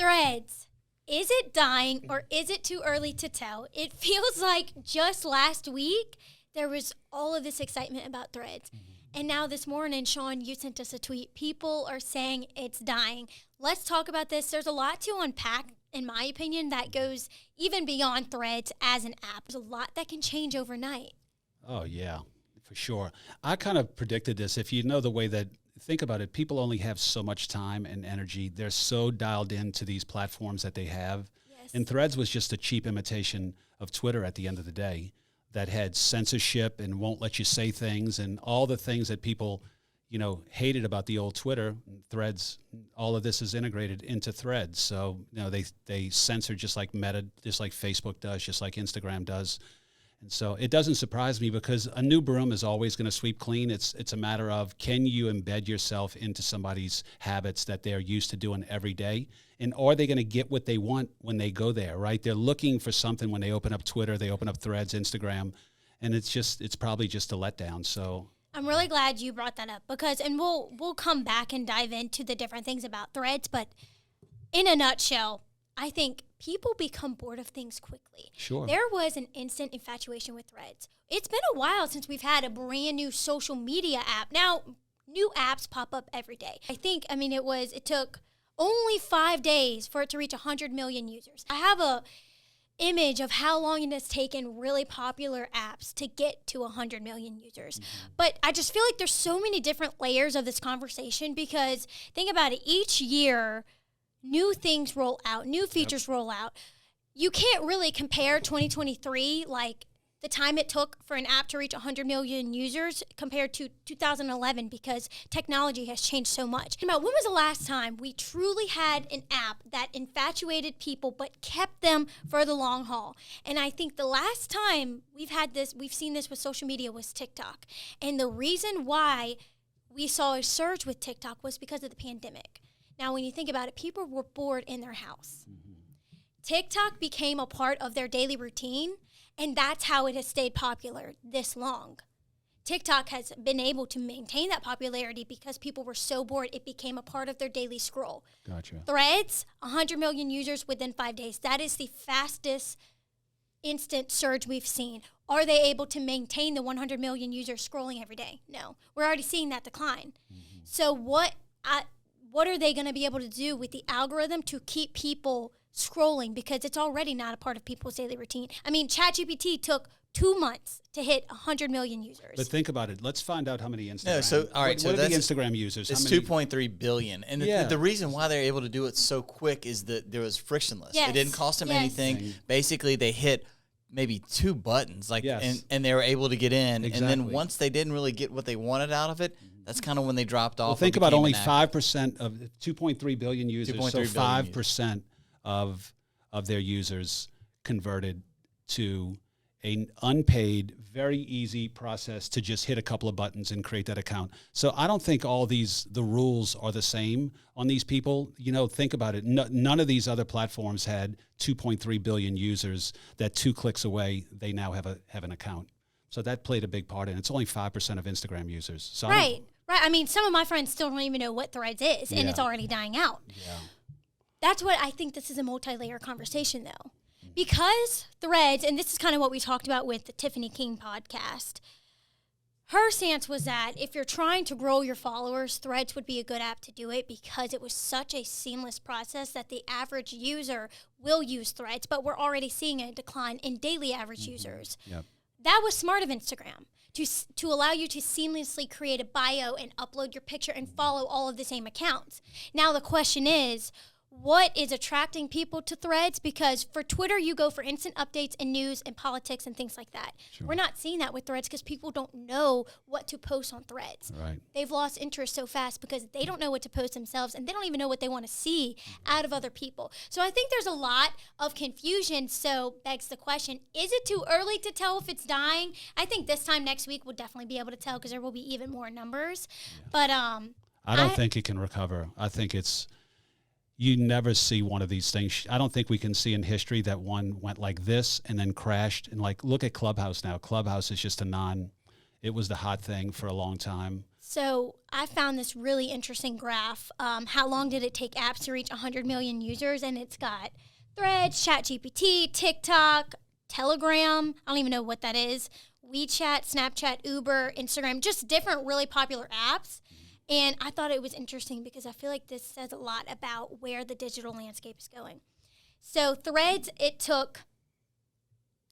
Threads. Is it dying or is it too early to tell? It feels like just last week there was all of this excitement about Threads. And now this morning, Sean, you sent us a tweet. People are saying it's dying. Let's talk about this. There's a lot to unpack, in my opinion, that goes even beyond Threads as an app. There's a lot that can change overnight. Oh, yeah, for sure. I kind of predicted this. If you know the way that, think about it, people only have so much time and energy. They're so dialed into these platforms that they have. Yes. And Threads was just a cheap imitation of Twitter at the end of the day that had censorship and won't let you say things and all the things that people, hated about the old Twitter. Threads, all of this is integrated into Threads. So, they censor just like Meta, just like Facebook does, just like Instagram does. And so it doesn't surprise me because a new broom is always going to sweep clean. It's a matter of, can you embed yourself into somebody's habits that they're used to doing every day? And are they going to get what they want when they go there, right? They're looking for something when they open up Twitter, they open up Threads, Instagram, and it's probably just a letdown. So I'm really glad you brought that up because, and we'll come back and dive into the different things about Threads, but in a nutshell, I think people become bored of things quickly. Sure. There was an instant infatuation with Threads. It's been a while since we've had a brand new social media app. Now, new apps pop up every day. It took only 5 days for it to reach 100 million users. I have a image of how long it has taken really popular apps to get to 100 million users. Mm-hmm. But I just feel like there's so many different layers of this conversation because think about it, each year new things roll out, new features roll out. You can't really compare 2023, like the time it took for an app to reach 100 million users compared to 2011 because technology has changed so much. When was the last time we truly had an app that infatuated people but kept them for the long haul? And I think the last time we've seen this with social media was TikTok. And the reason why we saw a surge with TikTok was because of the pandemic. Now, when you think about it, people were bored in their house. Mm-hmm. TikTok became a part of their daily routine, and that's how it has stayed popular this long. TikTok has been able to maintain that popularity because people were so bored, it became a part of their daily scroll. Gotcha. Threads, 100 million users within 5 days. That is the fastest instant surge we've seen. Are they able to maintain the 100 million users scrolling every day? No. We're already seeing that decline. Mm-hmm. So what are they going to be able to do with the algorithm to keep people scrolling because it's already not a part of people's daily routine? I mean, ChatGPT took 2 months to hit 100 million users. But think about it. Let's find out how many Instagram. No, so all right, what are the Instagram users? It's 2.3 billion, and the reason why they're able to do it so quick is that there was frictionless. Yes. It didn't cost them anything. Basically, they hit maybe 2 buttons, and they were able to get in. Exactly. And then once they didn't really get what they wanted out of it, that's kind of when they dropped off. Well, think about only 5% of 2.3 billion users. 2.3 so 5% of their users converted to an unpaid, very easy process to just hit a couple of buttons and create that account. So I don't think the rules are the same on these people. Think about it. None of these other platforms had 2.3 billion users that 2 clicks away, they now have an account. So that played a big part in it. It's only 5% of Instagram users. So Right. I mean, some of my friends still don't even know what Threads is, and it's already dying out. Yeah. That's what I think this is a multi-layer conversation, though. Because Threads, and this is kind of what we talked about with the Tiffany King podcast, her stance was that if you're trying to grow your followers, Threads would be a good app to do it because it was such a seamless process that the average user will use Threads, but we're already seeing a decline in daily average users. Yep. That was smart of Instagram to allow you to seamlessly create a bio and upload your picture and follow all of the same accounts. Now the question is, what is attracting people to Threads? Because for Twitter, you go for instant updates and news and politics and things like that. Sure. We're not seeing that with Threads because people don't know what to post on Threads. Right. They've lost interest so fast because they don't know what to post themselves and they don't even know what they want to see out of other people. So I think there's a lot of confusion. So begs the question, is it too early to tell if it's dying? I think this time next week we'll definitely be able to tell because there will be even more numbers. Yeah. But I don't think it can recover. I think you never see one of these things. I don't think we can see in history that one went like this and then crashed. And look at Clubhouse now. Clubhouse is just it was the hot thing for a long time. So I found this really interesting graph. How long did it take apps to reach 100 million users? And it's got Threads, ChatGPT, TikTok, Telegram. I don't even know what that is. WeChat, Snapchat, Uber, Instagram, just different really popular apps. And I thought it was interesting because I feel like this says a lot about where the digital landscape is going. So Threads, it took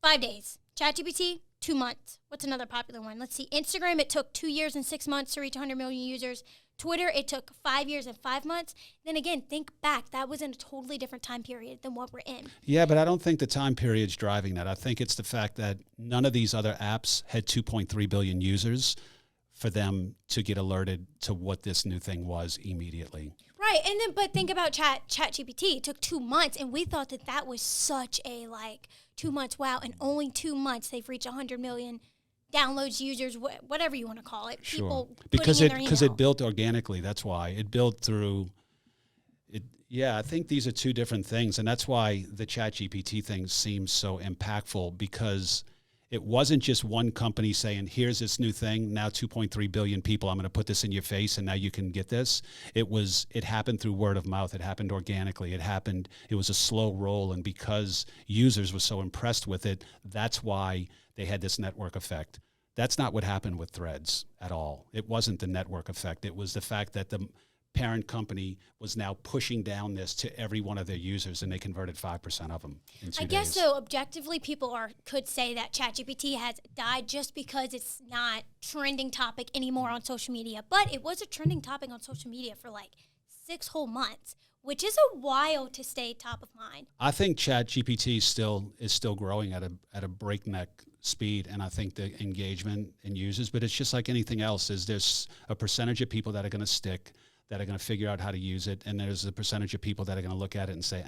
5 days. ChatGPT, 2 months. What's another popular one? Let's see. Instagram, it took 2 years and 6 months to reach 100 million users. Twitter, it took 5 years and 5 months. Then again, think back. That was in a totally different time period than what we're in. Yeah, but I don't think the time period's driving that. I think it's the fact that none of these other apps had 2.3 billion users for them to get alerted to what this new thing was immediately. Right, and then but think about ChatGPT. It took 2 months, and we thought that was such a 2 months. Wow, in only 2 months they've reached 100 million downloads, users, whatever you want to call it. Sure. People because it built organically. That's why it built through. It yeah, I think these are two different things, and that's why the ChatGPT thing seems so impactful because it wasn't just one company saying, here's this new thing, now 2.3 billion people, I'm going to put this in your face and now you can get this. It happened through word of mouth. It happened organically. It was a slow roll. And because users were so impressed with it, that's why they had this network effect. That's not what happened with Threads at all. It wasn't the network effect. It was the fact that the parent company was now pushing down this to every one of their users, and they converted 5% of them in 2 days. I guess so. Objectively, people could say that ChatGPT has died just because it's not trending topic anymore on social media. But it was a trending topic on social media for 6 whole months, which is a while to stay top of mind. I think ChatGPT is still growing at a breakneck speed, and I think the engagement in users. But it's just like anything else. There's a percentage of people that are going to stick, that are going to figure out how to use it, and there's a percentage of people that are going to look at it and say,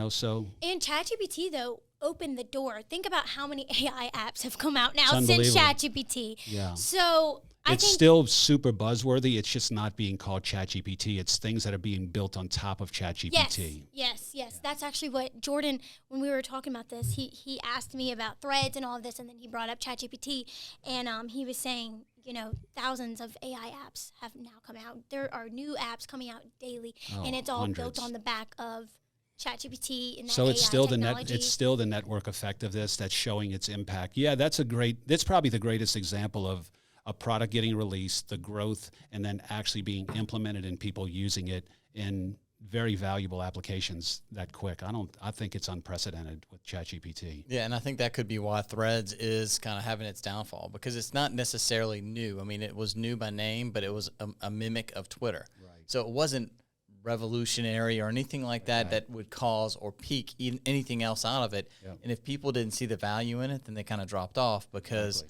so. And ChatGPT, though, opened the door. Think about how many AI apps have come out now since ChatGPT. Yeah. So it's still super buzzworthy. It's just not being called ChatGPT. It's things that are being built on top of ChatGPT. Yes. Yeah. That's actually what Jordan, when we were talking about this, he asked me about Threads and all of this, and then he brought up ChatGPT, and he was saying, thousands of AI apps have now come out. There are new apps coming out daily, and it's all built on the back of ChatGPT and that so it's AI still technology. it's still the network effect of this that's showing its impact. Yeah, that's probably the greatest example of a product getting released, the growth, and then actually being implemented and people using it in very valuable applications that quick. I think it's unprecedented with ChatGPT. Yeah, and I think that could be why Threads is kind of having its downfall, because it's not necessarily new. I mean, it was new by name, but it was a mimic of Twitter. Right. So it wasn't revolutionary or anything like that that would cause or pique anything else out of it. Yep. And if people didn't see the value in it, then they kind of dropped off because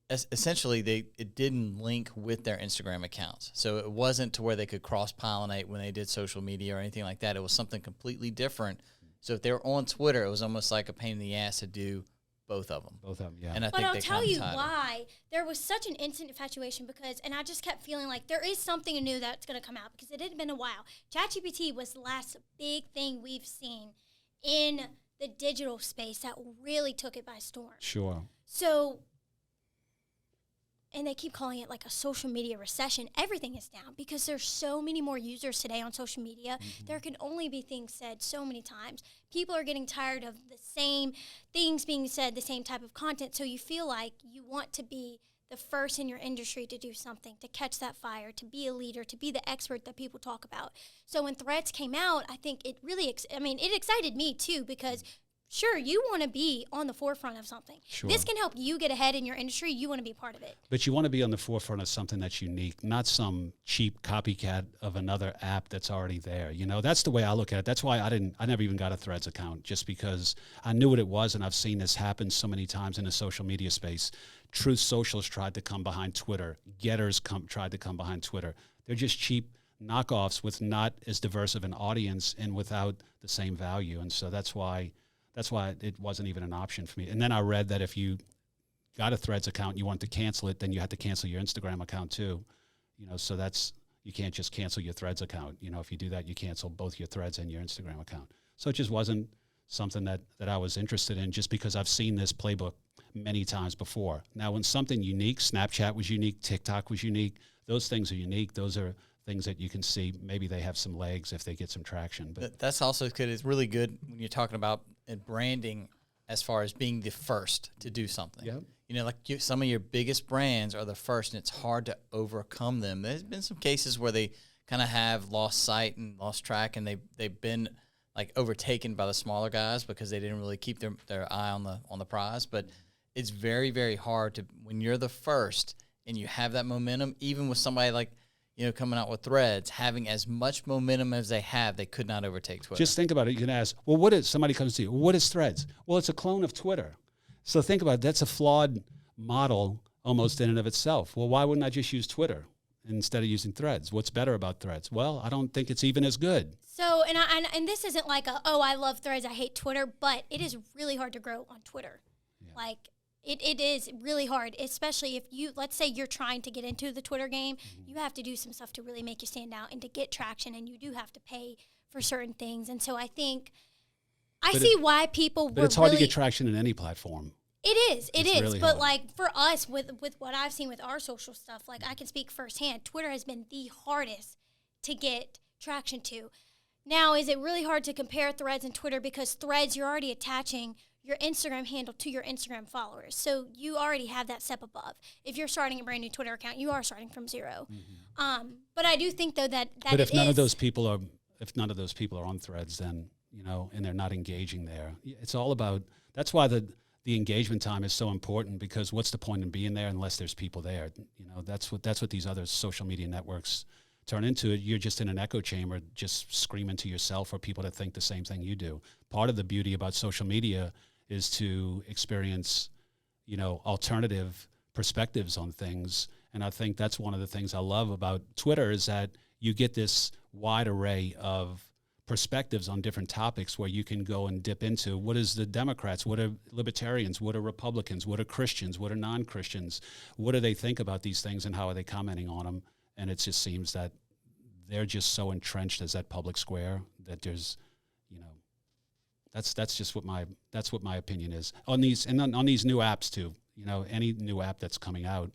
essentially it didn't link with their Instagram accounts. So it wasn't to where they could cross-pollinate when they did social media or anything like that. It was something completely different. So if they were on Twitter, it was almost like a pain in the ass to do both of them. Yeah. And but I'll tell you why there was such an instant infatuation and I just kept feeling like there is something new that's going to come out because it had been a while. ChatGPT was the last big thing we've seen in the digital space that really took it by storm. Sure. So, and they keep calling it a social media recession. Everything is down because there's so many more users today on social media. Mm-hmm. There can only be things said so many times. People are getting tired of the same things being said, the same type of content. So you feel like you want to be the first in your industry to do something, to catch that fire, to be a leader, to be the expert that people talk about. So when Threads came out, I think it really, it excited me too because sure, you want to be on the forefront of something. Sure. This can help you get ahead in your industry. You want to be part of it. But you want to be on the forefront of something that's unique, not some cheap copycat of another app that's already there. That's the way I look at it. That's why I never even got a Threads account, just because I knew what it was, and I've seen this happen so many times in the social media space. Truth Social's tried to come behind Twitter. Getters tried to come behind Twitter. They're just cheap knockoffs with not as diverse of an audience and without the same value. And so that's why it wasn't even an option for me. And then I read that if you got a Threads account and you want to cancel it, then you had to cancel your Instagram account too. So you can't just cancel your Threads account. If you do that, you cancel both your Threads and your Instagram account. So it just wasn't something that I was interested in just because I've seen this playbook many times before. Now, when something unique, Snapchat was unique, TikTok was unique, those things are unique. Those are things that you can see. Maybe they have some legs if they get some traction. But That's also good. It's really good when you're talking about branding as far as being the first to do something. Yep. You know, like some of your biggest brands are the first, and it's hard to overcome them. There's been some cases where they kind of have lost sight and lost track, and they've been like overtaken by the smaller guys because they didn't really keep their eye on the prize. But it's very, very hard to, when you're the first and you have that momentum, even with somebody like, coming out with Threads, having as much momentum as they have, they could not overtake Twitter. just think about it. You can ask, well, somebody comes to you, what is Threads? Well, it's a clone of Twitter. So think about it. That's a flawed model almost in and of itself. Well, why wouldn't I just use Twitter instead of using Threads? What's better about Threads? Well, I don't think it's even as good. So, and this isn't like I love Threads, I hate Twitter, but it is really hard to grow on Twitter. Yeah. Like, it is really hard, especially if let's say you're trying to get into the Twitter game, you have to do some stuff to really make you stand out and to get traction, and you do have to pay for certain things. And so I think I see why people But it's hard to get traction in any platform. It is. Really but hard. like for us with what I've seen with our social stuff, like I can speak firsthand, Twitter has been the hardest to get traction to. Now, is it really hard to compare Threads and Twitter because Threads, you're already attaching your Instagram handle to your Instagram followers. So you already have that step above. If you're starting a brand new Twitter account, you are starting from zero. Mm-hmm. But I do think though that But if none of those people are on Threads, then and they're not engaging there. It's all about. That's why the engagement time is so important, because what's the point in being there unless there's people there? That's what these other social media networks turn into. You're just in an echo chamber, just screaming to yourself or people that think the same thing you do. Part of the beauty about social media is to experience, alternative perspectives on things. And I think that's one of the things I love about Twitter is that you get this wide array of perspectives on different topics where you can go and dip into what is the Democrats, what are libertarians, what are Republicans, what are Christians, what are non-Christians, what do they think about these things and how are they commenting on them? And it just seems that they're just so entrenched as that public square that there's, that's just what my opinion is on these, and on these new apps too. Any new app that's coming out,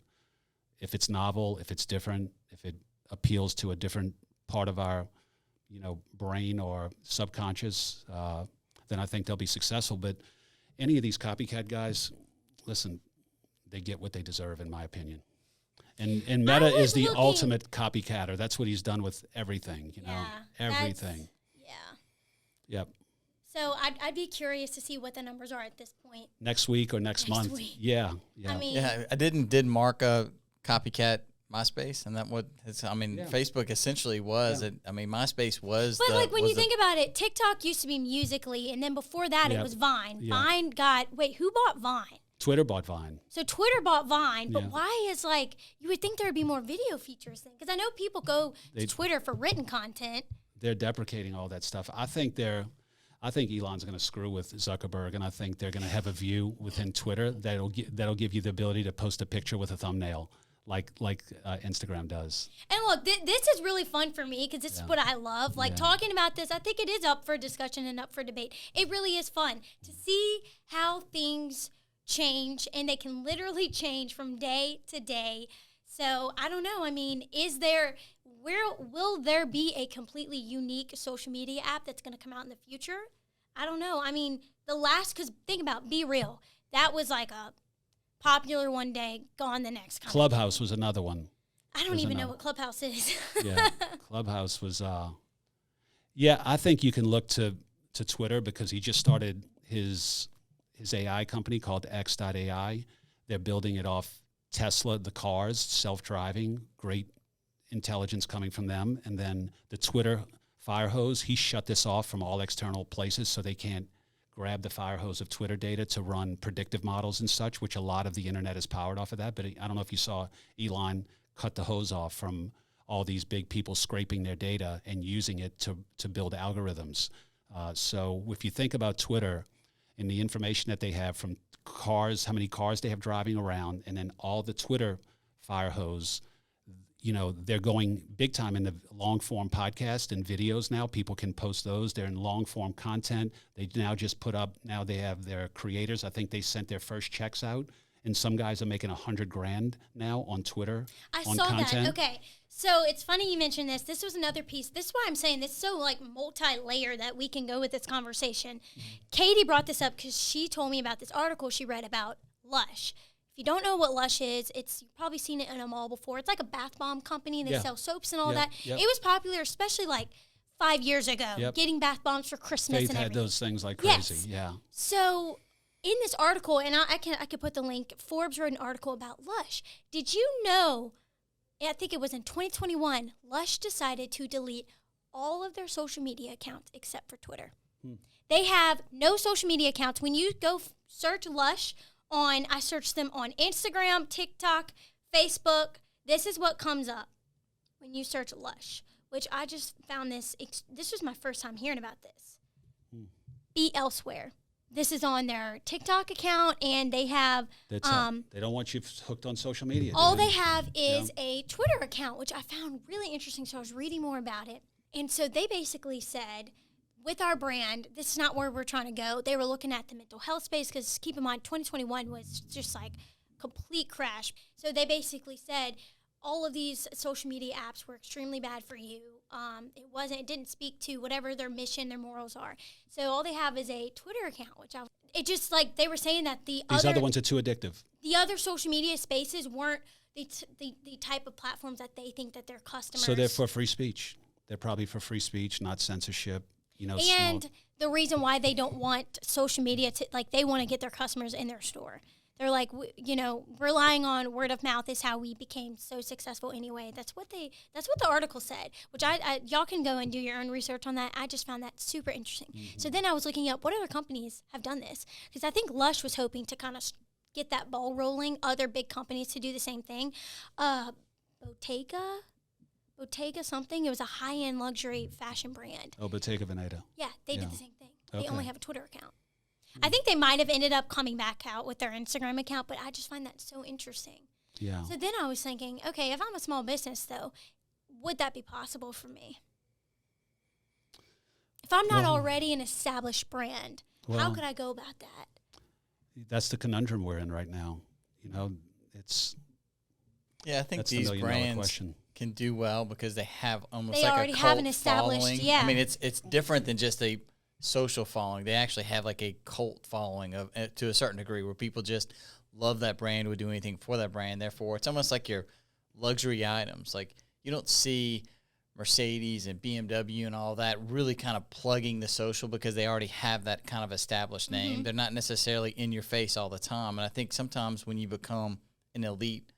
if it's novel, if it's different, if it appeals to a different part of our brain or subconscious, then I think they'll be successful. But any of these copycat guys, listen, they get what they deserve, in my opinion. And Meta is the ultimate copycatter. That's what he's done with everything, everything. Yep. So I'd be curious to see what the numbers are at this point. Next week or next month. Week. Yeah. I did Mark a copycat MySpace, and Facebook essentially was it. MySpace was. But when you think about it, TikTok used to be Musical.ly, and then before that it was Vine. Yeah. Vine who bought Vine? Twitter bought Vine. So Twitter bought Vine, but why is you would think there would be more video features then? Because I know people go to Twitter for written content. They're deprecating all that stuff. I think Elon's going to screw with Zuckerberg, and I think they're going to have a view within Twitter that'll give you the ability to post a picture with a thumbnail. Like Instagram does. And look, this is really fun for me because this is what I love. Talking about this, I think it is up for discussion and up for debate. It really is fun to see how things change, and they can literally change from day to day. So I don't know. Will there be a completely unique social media app that's going to come out in the future? I don't know. Because think about Be Real. That was like a popular one day, gone the next. Clubhouse was another one. I don't even know what Clubhouse is. Yeah, Clubhouse was. I think you can look to Twitter because he just started his AI company called X.AI. They're building it off Tesla, the cars, self-driving, great intelligence coming from them, and then the Twitter fire hose. He shut this off from all external places so they can't grab the fire hose of Twitter data to run predictive models and such, which a lot of the internet is powered off of that. But I don't know if you saw Elon cut the hose off from all these big people scraping their data and using it to build algorithms. So if you think about Twitter and the information that they have from cars, how many cars they have driving around, and then all the Twitter fire hose, they're going big time in the long form podcast and videos now. People can post those. They're in long form content. They now just put up, now they have their creators. I think they sent their first checks out. And some guys are making $100,000 now on Twitter. I on saw content. that. Okay. So it's funny you mentioned this. This was another piece. This is why I'm saying this is so like multi-layer that we can go with this conversation. Katie brought this up because she told me about this article she read about Lush. If you don't know what Lush is, you've probably seen it in a mall before. It's like a bath bomb company. They sell soaps and all that. Yep. It was popular, especially like 5 years ago, getting bath bombs for Christmas Faith and everything. had those things like crazy. Yes. Yeah. So in this article, and I could put the link, Forbes wrote an article about Lush. Did you know, I think it was in 2021, Lush decided to delete all of their social media accounts except for Twitter. They have no social media accounts. When you go search Lush I searched them on Instagram, TikTok, Facebook. This is what comes up when you search Lush, which I just found this was my first time hearing about this. Be Elsewhere. This is on their TikTok account, and they have... they don't want you hooked on social media. All they have is a Twitter account, which I found really interesting, so I was reading more about it. And so they basically said, with our brand, this is not where we're trying to go. They were looking at the mental health space, because keep in mind, 2021 was just like complete crash. So they basically said, all of these social media apps were extremely bad for you. It didn't speak to whatever their mission, their morals are. So all they have is a Twitter account, it just like they were saying that these other ones are too addictive. The other social media spaces weren't the type of platforms that they think that their customers. So they're for free speech. They're probably for free speech, not censorship. And the reason why they don't want social media they want to get their customers in their store. They're like, relying on word of mouth is how we became so successful anyway. That's what the article said, which y'all can go and do your own research on that. I just found that super interesting. Mm-hmm. So then I was looking up what other companies have done this, because I think Lush was hoping to kind of get that ball rolling, other big companies to do the same thing. Bottega something. It was a high-end luxury fashion brand. Oh, Bottega Veneta. Yeah, they did the same thing. They only have a Twitter account. I think they might have ended up coming back out with their Instagram account, but I just find that so interesting. Yeah. So then I was thinking, okay, if I'm a small business, though, would that be possible for me? If I'm not already an established brand, how could I go about that? That's the conundrum we're in right now. It's... Yeah, I think these brands can do well because they have almost they like already a cult have an established following. Yeah. I mean, it's different than just a social following. They actually have like a cult following of to a certain degree, where people just love that brand, would do anything for that brand. Therefore, it's almost like your luxury items. Like, you don't see Mercedes and BMW and all that really kind of plugging the social because they already have that kind of established name. Mm-hmm. They're not necessarily in your face all the time. And I think sometimes when you become an elite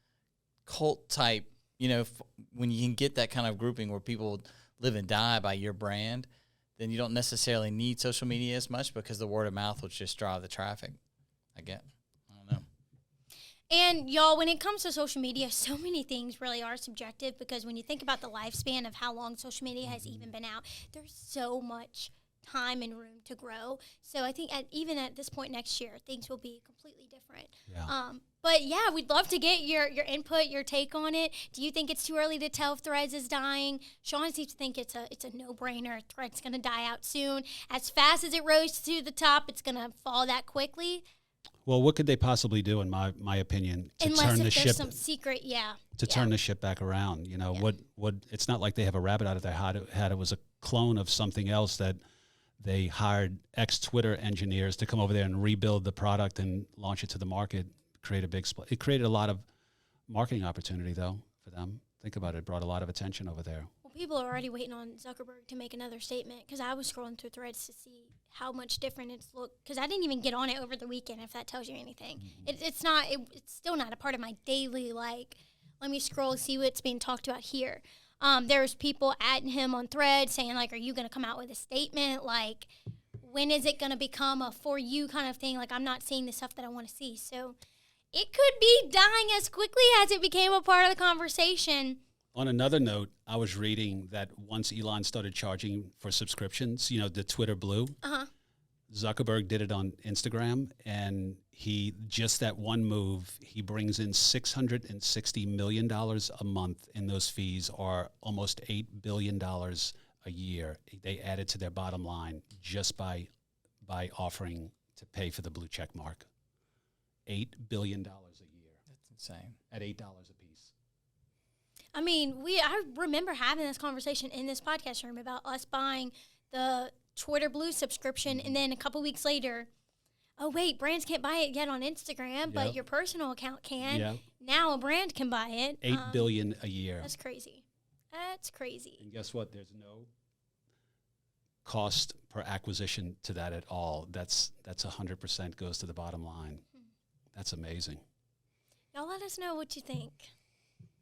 cult type, when you can get that kind of grouping where people live and die by your brand, then you don't necessarily need social media as much, because the word of mouth will just drive the traffic. I don't know. And y'all, when it comes to social media, so many things really are subjective, because when you think about the lifespan of how long social media has even been out, there's so much time and room to grow. So I think even at this point next year, things will be completely different. Yeah. But yeah, we'd love to get your input, your take on it. Do you think it's too early to tell if Threads is dying? Sean seems to think it's a no-brainer. Threads going to die out soon. As fast as it rose to the top, it's going to fall that quickly. Well, what could they possibly do, in my opinion, to Unless turn the there's ship some secret, turn the ship back around? What? It's not like they have a rabbit out of their hat. It was a clone of something else that they hired ex-Twitter engineers to come over there and rebuild the product and launch it to the market, create a big split. It created a lot of marketing opportunity, though, for them. Think about it. It brought a lot of attention over there. Well, people are already waiting on Zuckerberg to make another statement, because I was scrolling through Threads to see how much different it's looked, because I didn't even get on it over the weekend, if that tells you anything. Mm-hmm. It's still not a part of my daily, let me scroll and see what's being talked about here. There's people adding him on Threads saying, are you going to come out with a statement? When is it going to become a for you kind of thing? I'm not seeing the stuff that I want to see. So it could be dying as quickly as it became a part of the conversation. On another note, I was reading that once Elon started charging for subscriptions, the Twitter Blue, Zuckerberg did it on Instagram, and he just that one move, he brings in $660 million a month in those fees, or almost $8 billion a year. They added to their bottom line just by offering to pay for the blue check mark. $8 billion a year. That's insane. At $8 a piece. I mean, I remember having this conversation in this podcast room about us buying the Twitter Blue subscription, and then a couple weeks later, oh wait, brands can't buy it yet on Instagram, but Yep. your personal account can. Yep. Now a brand can buy it. $8 billion a year. That's crazy. That's crazy. And guess what? There's no cost per acquisition to that at all. That's 100% goes to the bottom line. That's amazing. Y'all let us know what you think.